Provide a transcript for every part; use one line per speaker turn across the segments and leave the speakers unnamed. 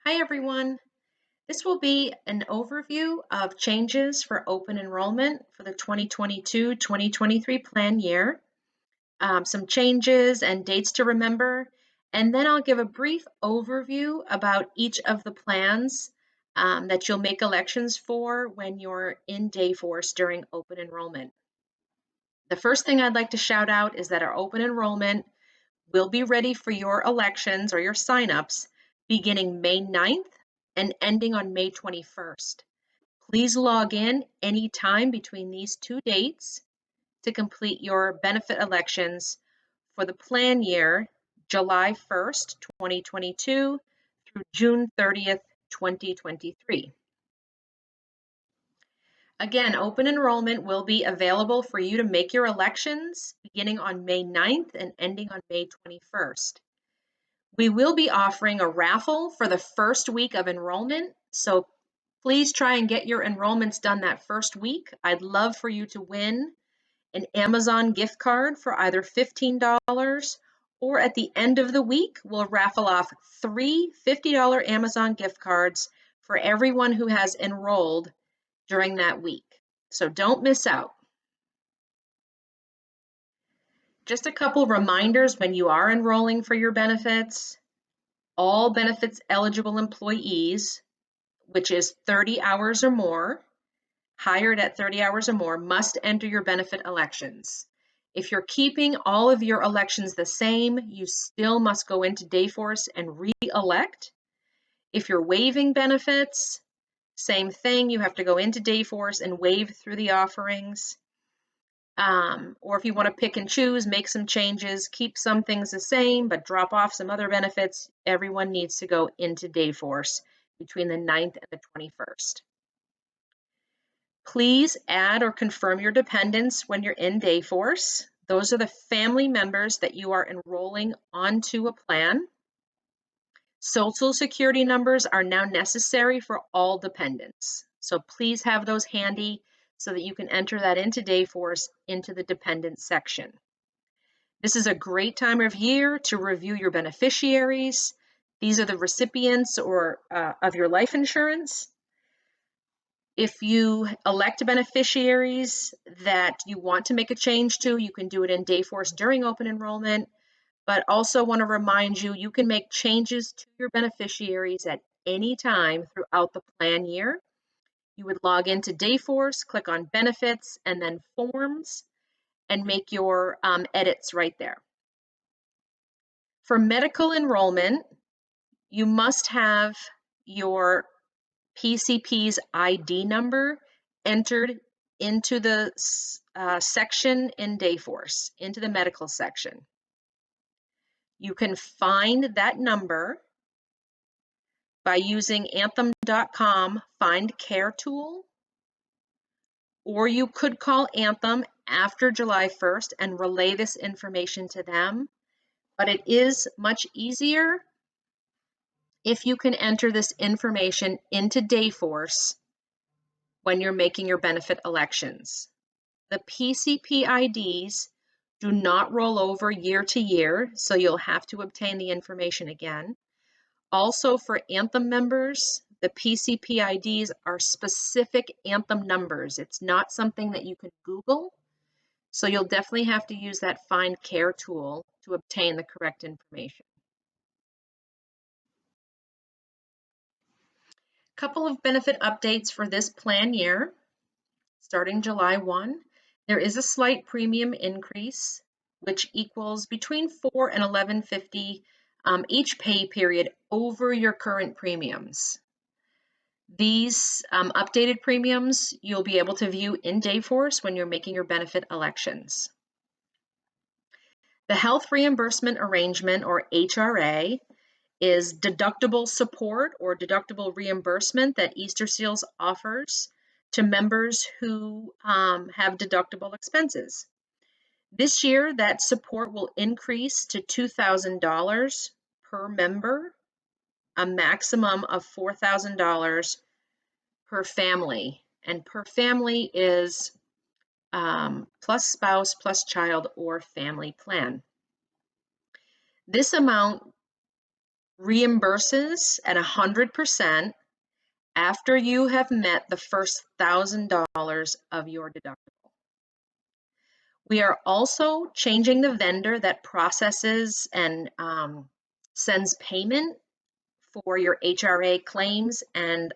Hi everyone. This will be an overview of changes for open enrollment for the 2022-2023 plan year, some changes and dates to remember, and then I'll give a brief overview about each of the plans that you'll make elections for when you're in Dayforce during open enrollment. The first thing I'd like to shout out is that our open enrollment will be ready for your elections or your signups beginning May 9th and ending on May 21st. Please log in anytime between these two dates to complete your benefit elections for the plan year, July 1st, 2022 through June 30th, 2023. Again, open enrollment will be available for you to make your elections beginning on May 9th and ending on May 21st. We will be offering a raffle for the first week of enrollment, so please try and get your enrollments done that first week. I'd love for you to win an Amazon gift card for either $15 or at the end of the week, we'll raffle off three $50 Amazon gift cards for everyone who has enrolled during that week. So don't miss out. Just a couple reminders when you are enrolling for your benefits. All benefits eligible employees, which is 30 hours or more, hired at 30 hours or more, must enter your benefit elections. If you're keeping all of your elections the same, you still must go into Dayforce and re-elect. If you're waiving benefits, same thing, you have to go into Dayforce and waive through the offerings. Or if you want to pick and choose, make some changes, keep some things the same, but drop off some other benefits, everyone needs to go into Dayforce between the 9th and the 21st. Please add or confirm your dependents when you're in Dayforce. Those are the family members that you are enrolling onto a plan. Social Security numbers are now necessary for all dependents. So please have those handy so that you can enter that into Dayforce into the dependent section. This is a great time of year to review your beneficiaries. These are the recipients of your life insurance. If you elect beneficiaries that you want to make a change to, you can do it in Dayforce during open enrollment, but also want to remind you, you can make changes to your beneficiaries at any time throughout the plan year. You would log into Dayforce, click on benefits, and then forms, and make your edits right there. For medical enrollment, you must have your PCP's ID number entered into the section in Dayforce, into the medical section. You can find that number by using Anthem.com Find Care tool, or you could call Anthem after July 1st and relay this information to them. But it is much easier if you can enter this information into Dayforce when you're making your benefit elections. The PCP IDs do not roll over year to year, so you'll have to obtain the information again. Also, for Anthem members, the PCP IDs are specific Anthem numbers. It's not something that you can Google, so you'll definitely have to use that Find Care tool to obtain the correct information. Couple of benefit updates for this plan year. Starting July 1, there is a slight premium increase, which equals between $4 and $11.50 each pay period over your current premiums. These updated premiums you'll be able to view in Dayforce when you're making your benefit elections. The Health Reimbursement Arrangement, or HRA, is deductible support or deductible reimbursement that Easter Seals offers to members who have deductible expenses. This year, that support will increase to $2,000 per member, a maximum of $4,000 per family. And per family is plus spouse, plus child, or family plan. This amount reimburses at 100% after you have met the first $1,000 of your deductible. We are also changing the vendor that processes and sends payment for your HRA claims and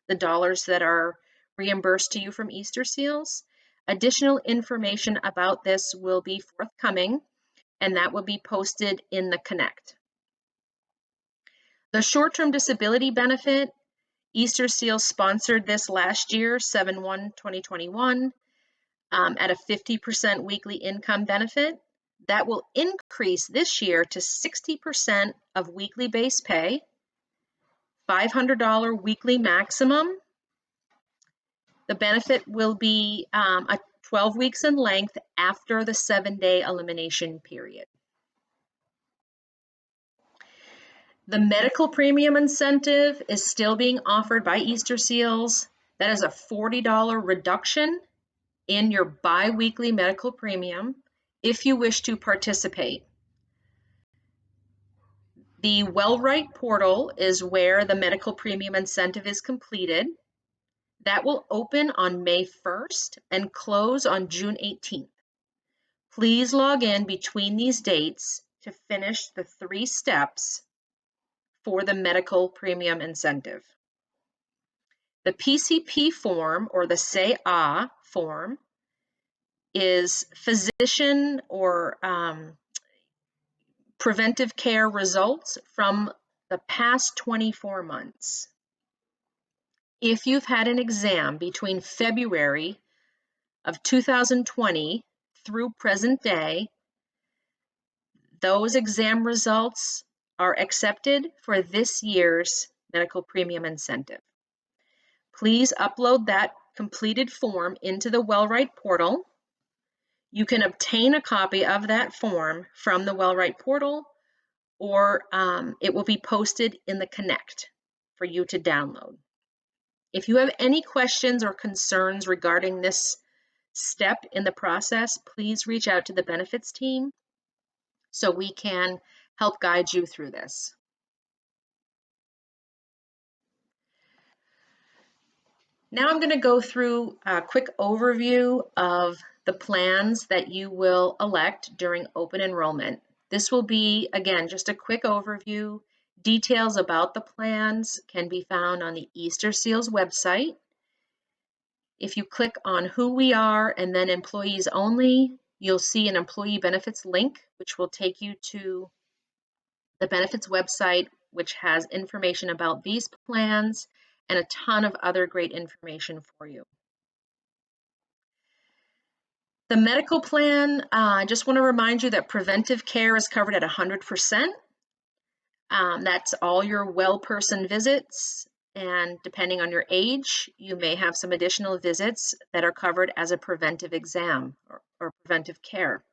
the dollars that are reimbursed to you from Easter Seals. Additional information about this will be forthcoming, and that will be posted in the Connect. The short-term disability benefit, Easter Seals sponsored this last year, 7/1/2021, at a 50% weekly income benefit. That will increase this year to 60% of weekly base pay, $500 weekly maximum. The benefit will be 12 weeks in length after the 7-day elimination period. The medical premium incentive is still being offered by Easter Seals. That is a $40 reduction in your biweekly medical premium if you wish to participate. The WellWrite portal is where the medical premium incentive is completed. That will open on May 1st and close on June 18th. Please log in between these dates to finish the 3 steps for the medical premium incentive. The PCP form, or the Say Ah form, is physician or preventive care results from the past 24 months. If you've had an exam between February of 2020 through present day, those exam results are accepted for this year's medical premium incentive. Please upload that completed form into the WellWrite portal. You can obtain a copy of that form from the WellWrite portal, or it will be posted in the Connect for you to download. If you have any questions or concerns regarding this step in the process, please reach out to the benefits team so we can help guide you through this. Now I'm going to go through a quick overview of the plans that you will elect during open enrollment. This will be, again, just a quick overview. Details about the plans can be found on the Easter Seals website. If you click on Who We Are and then Employees Only, you'll see an employee benefits link, which will take you to the benefits website, which has information about these plans and a ton of other great information for you. The medical plan, I just want to remind you that preventive care is covered at 100%. That's all your well person visits, and depending on your age, you may have some additional visits that are covered as a preventive exam or preventive care.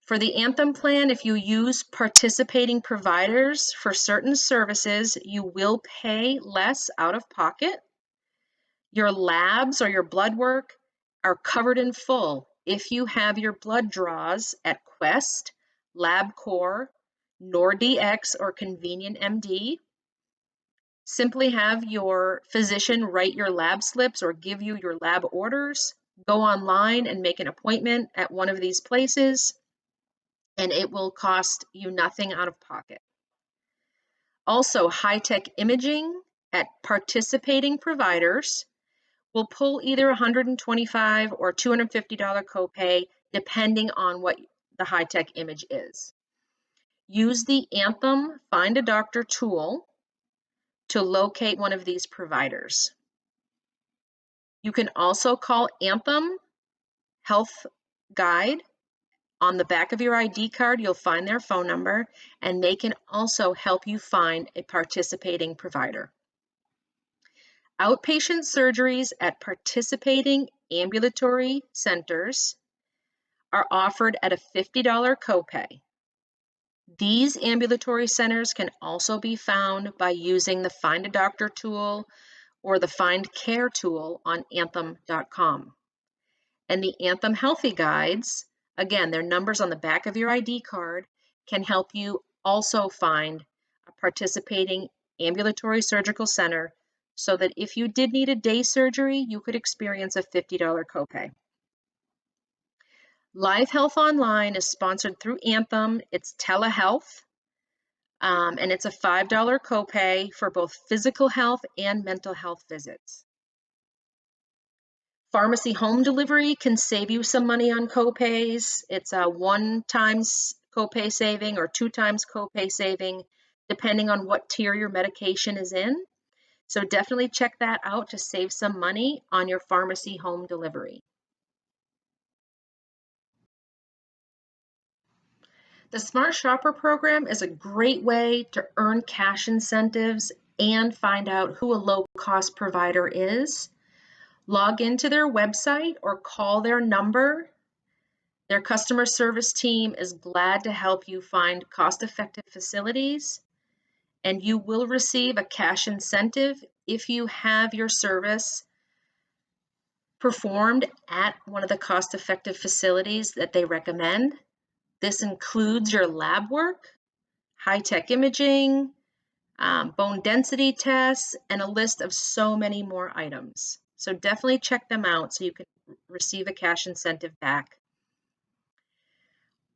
For the Anthem plan, if you use participating providers for certain services, you will pay less out of pocket. Your labs or your blood work are covered in full if you have your blood draws at Quest, LabCorp, NordDX, or Convenient MD. Simply have your physician write your lab slips or give you your lab orders. Go online and make an appointment at one of these places, and it will cost you nothing out of pocket. Also, high-tech imaging at participating providers will pull either $125 or $250 copay, depending on what the high-tech image is. Use the Anthem Find a Doctor tool to locate one of these providers. You can also call Anthem Health Guide. On the back of your ID card, you'll find their phone number, and they can also help you find a participating provider. Outpatient surgeries at participating ambulatory centers are offered at a $50 copay. These ambulatory centers can also be found by using the Find a Doctor tool or the Find Care tool on anthem.com. And the Anthem Healthy Guides, again, their numbers on the back of your ID card, can help you also find a participating ambulatory surgical center so that if you did need a day surgery, you could experience a $50 copay. Live Health Online is sponsored through Anthem. It's telehealth, and it's a $5 copay for both physical health and mental health visits. Pharmacy home delivery can save you some money on copays. It's a 1 times copay saving or 2 times copay saving, depending on what tier your medication is in. So definitely check that out to save some money on your pharmacy home delivery. The Smart Shopper program is a great way to earn cash incentives and find out who a low-cost provider is. Log into their website or call their number. Their customer service team is glad to help you find cost-effective facilities, and you will receive a cash incentive if you have your service performed at one of the cost-effective facilities that they recommend. This includes your lab work, high-tech imaging, bone density tests, and a list of so many more items. So definitely check them out so you can receive a cash incentive back.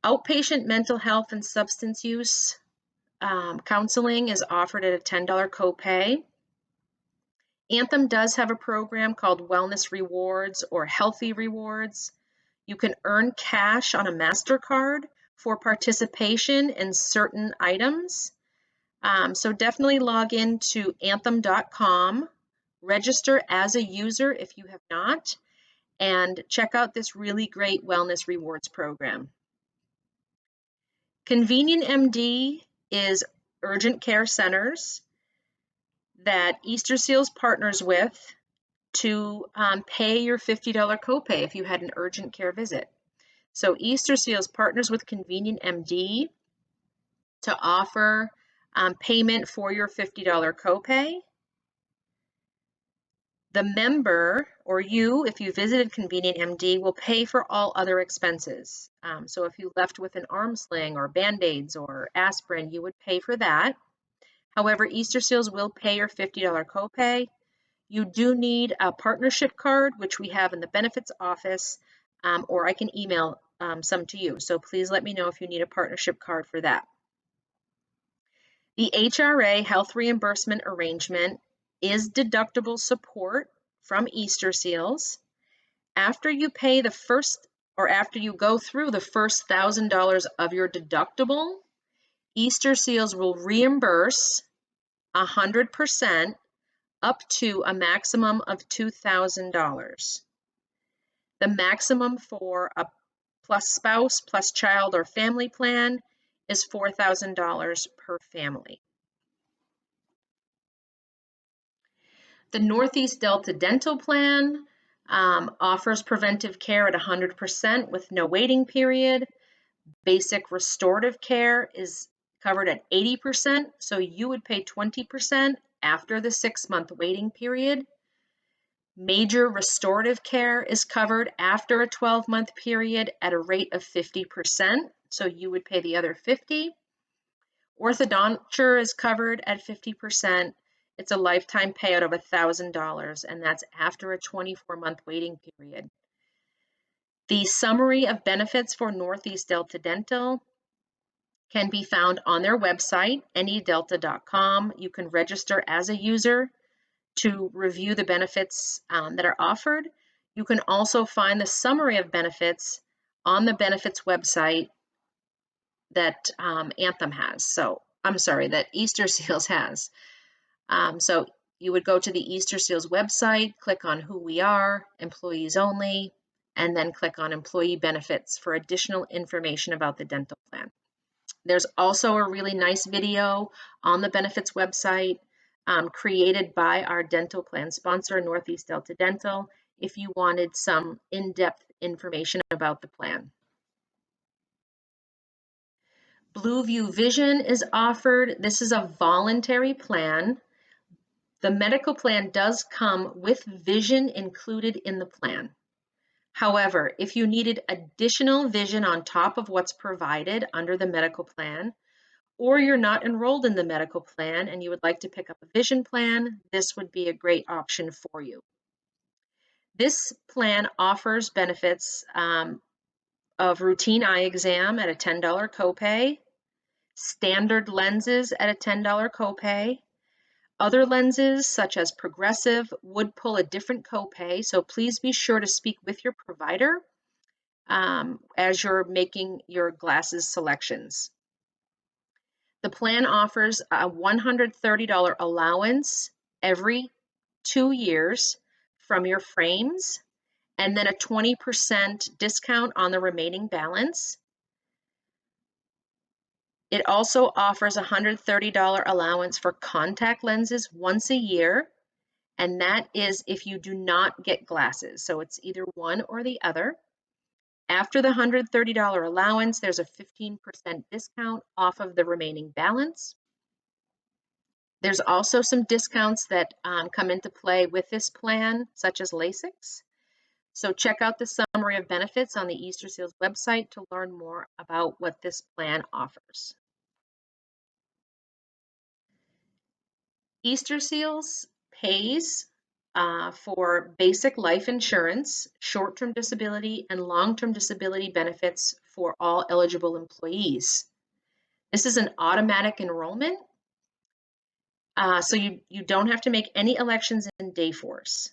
Outpatient mental health and substance use counseling is offered at a $10 copay. Anthem does have a program called Wellness Rewards or Healthy Rewards. You can earn cash on a MasterCard for participation in certain items. So definitely log into anthem.com, register as a user if you have not, and check out this really great Wellness Rewards program. Convenient MD is urgent care centers that Easter Seals partners with to pay your $50 copay if you had an urgent care visit. So Easter Seals partners with Convenient MD to offer payment for your $50 copay. The member, or you, if you visited Convenient MD, will pay for all other expenses. So if you left with an arm sling or Band-Aids or aspirin, you would pay for that. However, Easter Seals will pay your $50 copay. You do need a partnership card, which we have in the benefits office, or I can email some to you. So please let me know if you need a partnership card for that. The HRA health reimbursement arrangement is deductible support from Easter Seals. After you pay the first, or after you go through the first $1,000 of your deductible, Easter Seals will reimburse 100% up to a maximum of $2,000. The maximum for a plus spouse, plus child or family plan is $4,000 per family. The Northeast Delta Dental Plan offers preventive care at 100% with no waiting period. Basic restorative care is covered at 80%, so you would pay 20% after the 6-month waiting period. Major restorative care is covered after a 12-month period at a rate of 50%, so you would pay the other 50%. Orthodonture is covered at 50%. It's a lifetime payout of $1,000, and that's after a 24-month waiting period. The summary of benefits for Northeast Delta Dental can be found on their website, nedelta.com. You can register as a user to review the benefits that are offered. You can also find the summary of benefits on the benefits website that Anthem has. So, I'm sorry, that Easter Seals has. So you would go to the Easter Seals website, click on Who We Are, Employees Only, and then click on Employee Benefits for additional information about the dental plan. There's also a really nice video on the benefits website created by our dental plan sponsor, Northeast Delta Dental, if you wanted some in-depth information about the plan. Blueview Vision is offered. This is a voluntary plan. The medical plan does come with vision included in the plan. However, if you needed additional vision on top of what's provided under the medical plan, or you're not enrolled in the medical plan and you would like to pick up a vision plan, this would be a great option for you. This plan offers benefits of routine eye exam at a $10 copay, standard lenses at a $10 copay. Other lenses, such as progressive, would pull a different copay, so please be sure to speak with your provider as you're making your glasses selections. The plan offers a $130 allowance every 2 years from your frames, and then a 20% discount on the remaining balance. It also offers a $130 allowance for contact lenses once a year, and that is if you do not get glasses. So it's either one or the other. After the $130 allowance, there's a 15% discount off of the remaining balance. There's also some discounts that come into play with this plan, such as LASIK. So check out the summary of benefits on the Easter Seals website to learn more about what this plan offers. Easter Seals pays for basic life insurance, short-term disability, and long-term disability benefits for all eligible employees. This is an automatic enrollment, so you don't have to make any elections in Dayforce.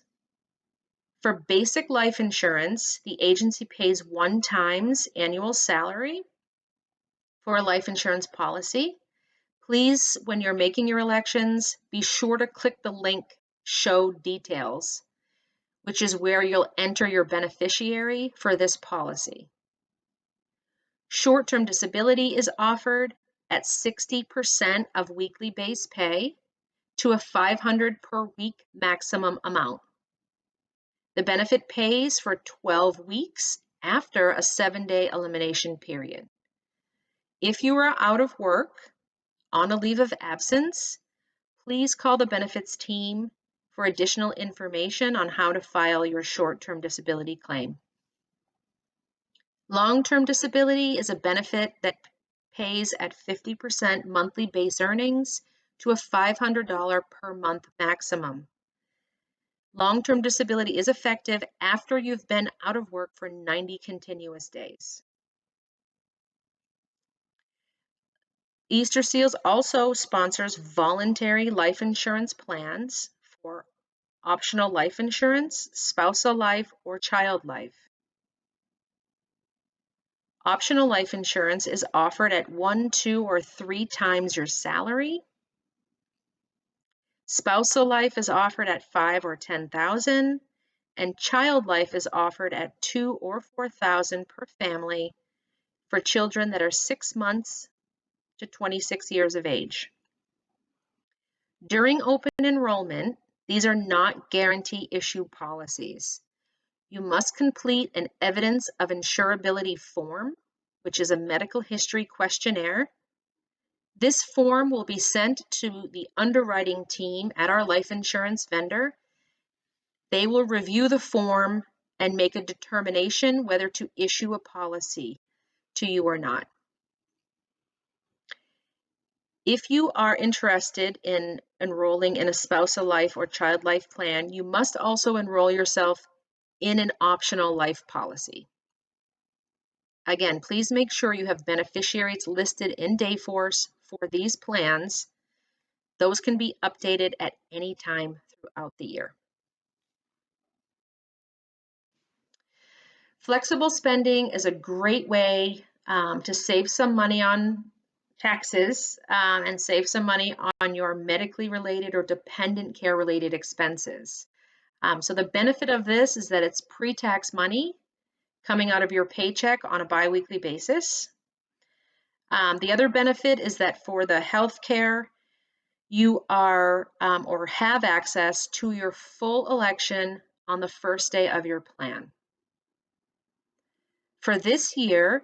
For basic life insurance, the agency pays 1 times annual salary for a life insurance policy. Please, when you're making your elections, be sure to click the link Show Details, which is where you'll enter your beneficiary for this policy. Short-term disability is offered at 60% of weekly base pay to a $500 per week maximum amount. The benefit pays for 12 weeks after a 7-day elimination period. If you are out of work on a leave of absence, please call the benefits team for additional information on how to file your short-term disability claim. Long-term disability is a benefit that pays at 50% monthly base earnings to a $500 per month maximum. Long-term disability is effective after you've been out of work for 90 continuous days. Easter Seals also sponsors voluntary life insurance plans for optional life insurance, spousal life, or child life. Optional life insurance is offered at 1, 2, or 3 times your salary. Spousal life is offered at 5 or 10,000, and child life is offered at 2 or 4,000 per family for children that are 6 months to 26 years of age. During open enrollment, these are not guarantee issue policies. You must complete an evidence of insurability form, which is a medical history questionnaire. This form will be sent to the underwriting team at our life insurance vendor. They will review the form and make a determination whether to issue a policy to you or not. If you are interested in enrolling in a spousal life or child life plan, you must also enroll yourself in an optional life policy. Again, please make sure you have beneficiaries listed in Dayforce for these plans. Those can be updated at any time throughout the year. Flexible spending is a great way to save some money on taxes and save some money on your medically related or dependent care related expenses. So the benefit of this is that it's pre-tax money coming out of your paycheck on a biweekly basis. The other benefit is that for the health care, you are or have access to your full election on the first day of your plan. For this year,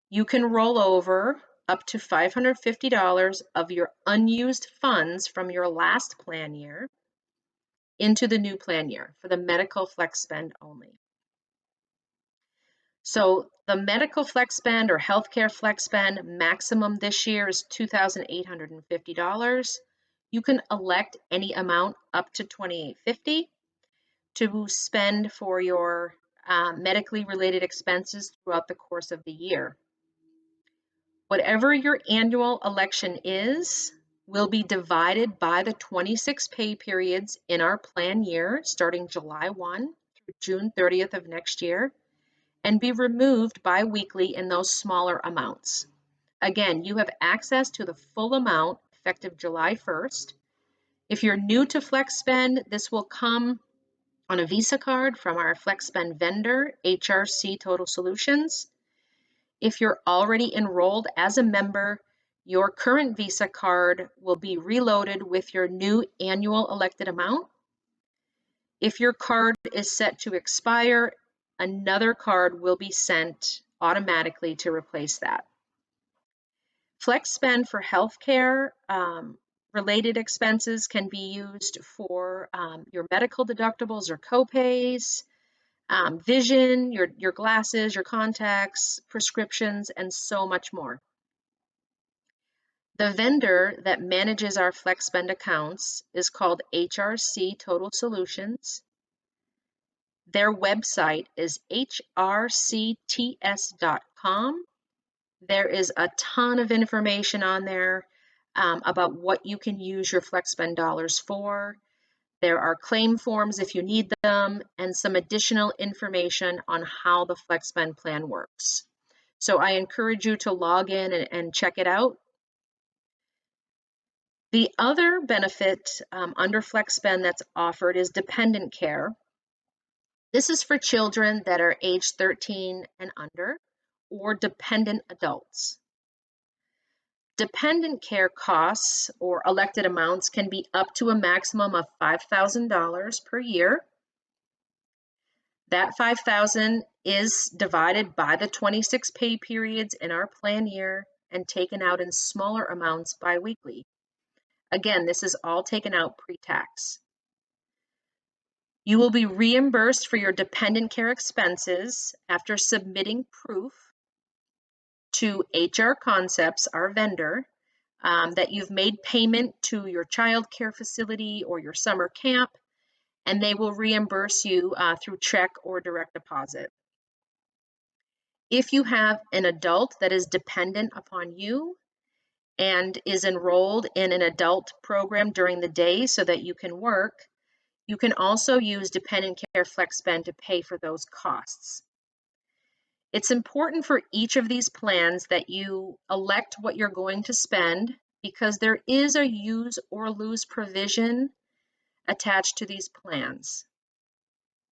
you can roll over up to $550 of your unused funds from your last plan year into the new plan year for the medical flex spend only. So the medical flex spend or healthcare flex spend maximum this year is $2,850. You can elect any amount up to $2,850 to spend for your medically related expenses throughout the course of the year. Whatever your annual election is, will be divided by the 26 pay periods in our plan year, starting July 1 through June 30th of next year, and be removed bi-weekly in those smaller amounts. Again, you have access to the full amount effective July 1st. If you're new to FlexSpend, this will come on a Visa card from our FlexSpend vendor, HRC Total Solutions. If you're already enrolled as a member, your current Visa card will be reloaded with your new annual elected amount. If your card is set to expire, another card will be sent automatically to replace that. Flex spend for healthcare related expenses can be used for your medical deductibles or copays, vision, your glasses, your contacts, prescriptions, and so much more. The vendor that manages our flex spend accounts is called HRC Total Solutions. Their website is hrcts.com. There is a ton of information on there about what you can use your flex spend dollars for. There are claim forms if you need them, and some additional information on how the flex spend plan works. So I encourage you to log in and check it out. The other benefit under flex spend that's offered is dependent care. This is for children that are age 13 and under, or dependent adults. Dependent care costs or elected amounts can be up to a maximum of $5,000 per year. That $5,000 is divided by the 26 pay periods in our plan year and taken out in smaller amounts biweekly. Again, this is all taken out pre-tax. You will be reimbursed for your dependent care expenses after submitting proof to HR Concepts, our vendor, that you've made payment to your child care facility or your summer camp, and they will reimburse you through check or direct deposit. If you have an adult that is dependent upon you and is enrolled in an adult program during the day so that you can work, you can also use dependent care flex spend to pay for those costs. It's important for each of these plans that you elect what you're going to spend, because there is a use or lose provision attached to these plans.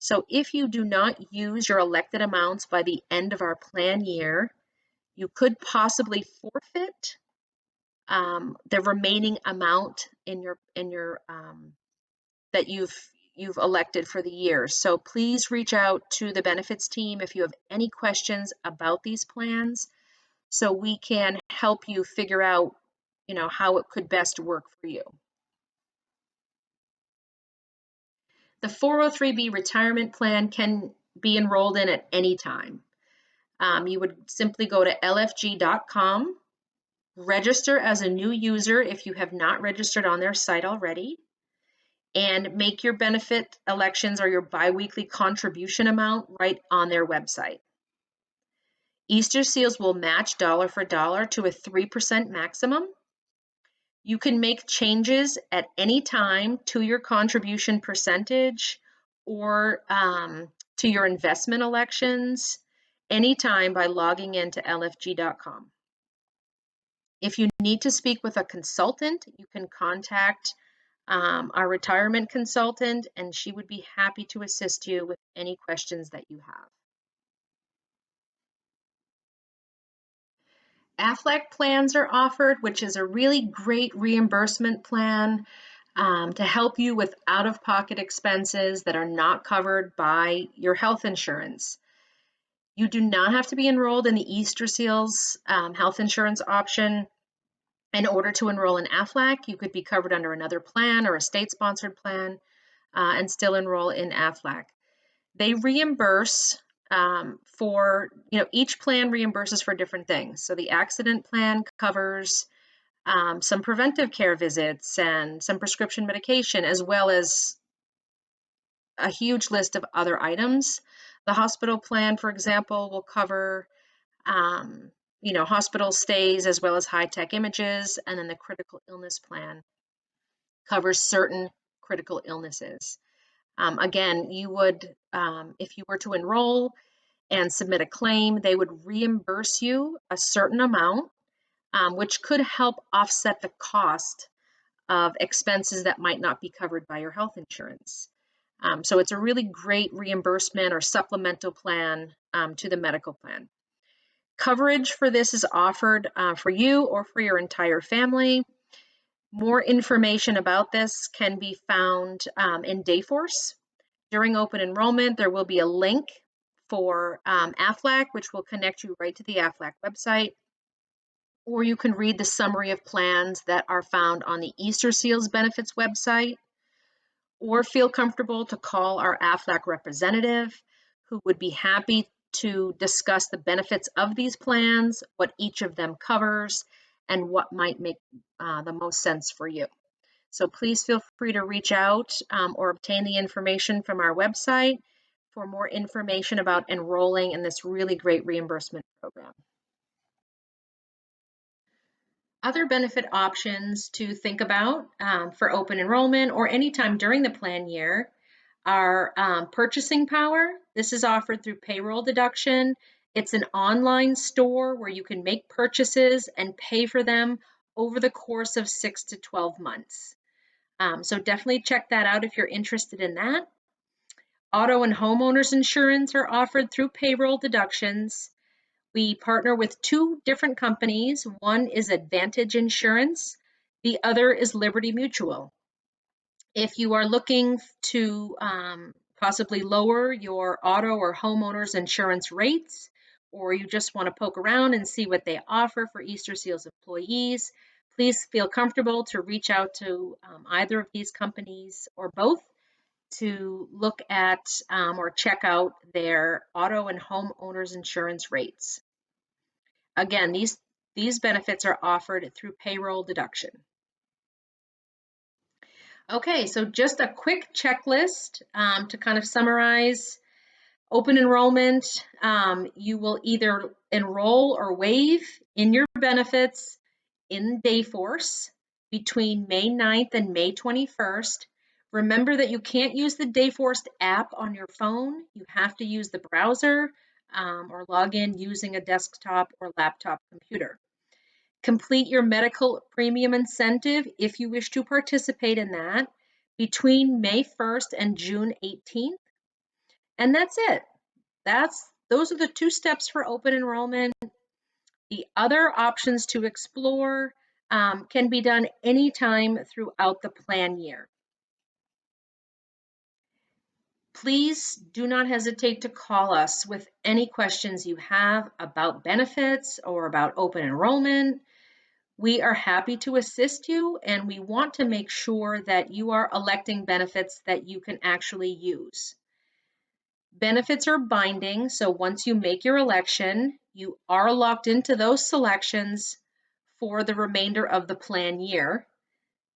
So if you do not use your elected amounts by the end of our plan year, you could possibly forfeit the remaining amount in your that you've elected for the year. So please reach out to the benefits team if you have any questions about these plans, so we can help you figure out, how it could best work for you. The 403B retirement plan can be enrolled in at any time. You would simply go to lfg.com, register as a new user if you have not registered on their site already, and make your benefit elections or your biweekly contribution amount right on their website. Easter Seals will match dollar for dollar to a 3% maximum. You can make changes at any time to your contribution percentage or to your investment elections anytime by logging into lfg.com. If you need to speak with a consultant, you can contact our retirement consultant, and she would be happy to assist you with any questions that you have. AFLAC plans are offered, which is a really great reimbursement plan to help you with out-of-pocket expenses that are not covered by your health insurance. You do not have to be enrolled in the Easter Seals health insurance option in order to enroll in AFLAC. You could be covered under another plan or a state-sponsored plan and still enroll in AFLAC. They reimburse for, each plan reimburses for different things. So the accident plan covers some preventive care visits and some prescription medication, as well as a huge list of other items. The hospital plan, for example, will cover, hospital stays as well as high-tech images, and then the critical illness plan covers certain critical illnesses. Again, you would, if you were to enroll and submit a claim, they would reimburse you a certain amount, which could help offset the cost of expenses that might not be covered by your health insurance. So it's a really great reimbursement or supplemental plan to the medical plan. Coverage for this is offered for you or for your entire family. More information about this can be found in Dayforce. During open enrollment, there will be a link for AFLAC, which will connect you right to the AFLAC website. Or you can read the summary of plans that are found on the Easter Seals Benefits website, or feel comfortable to call our AFLAC representative, who would be happy to discuss the benefits of these plans, what each of them covers, and what might make the most sense for you. So please feel free to reach out or obtain the information from our website for more information about enrolling in this really great reimbursement program. Other benefit options to think about for open enrollment or anytime during the plan year are purchasing power. This is offered through payroll deduction. It's an online store where you can make purchases and pay for them over the course of 6 to 12 months. So definitely check that out if you're interested in that. Auto and homeowners insurance are offered through payroll deductions. We partner with two different companies. One is Advantage Insurance. The other is Liberty Mutual. If you are looking to possibly lower your auto or homeowners insurance rates, or you just want to poke around and see what they offer for Easter Seals employees, please feel comfortable to reach out to either of these companies or both to look at or check out their auto and homeowners insurance rates. Again, these benefits are offered through payroll deduction. Okay, so just a quick checklist to kind of summarize. Open enrollment, you will either enroll or waive in your benefits in Dayforce between May 9th and May 21st. Remember that you can't use the Dayforce app on your phone. You have to use the browser or log in using a desktop or laptop computer. Complete your medical premium incentive if you wish to participate in that between May 1st and June 18th. And that's it. Those are the two steps for open enrollment. The other options to explore can be done anytime throughout the plan year. Please do not hesitate to call us with any questions you have about benefits or about open enrollment. We are happy to assist you, and we want to make sure that you are electing benefits that you can actually use. Benefits are binding, so once you make your election, you are locked into those selections for the remainder of the plan year.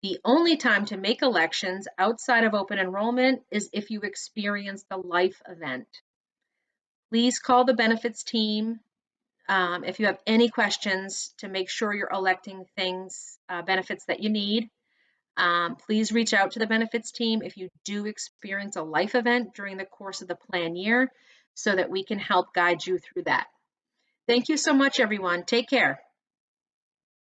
The only time to make elections outside of open enrollment is if you experience a life event. Please call the benefits team if you have any questions to make sure you're electing benefits that you need. Please reach out to the benefits team if you do experience a life event during the course of the plan year so that we can help guide you through that. Thank you so much, everyone. Take care.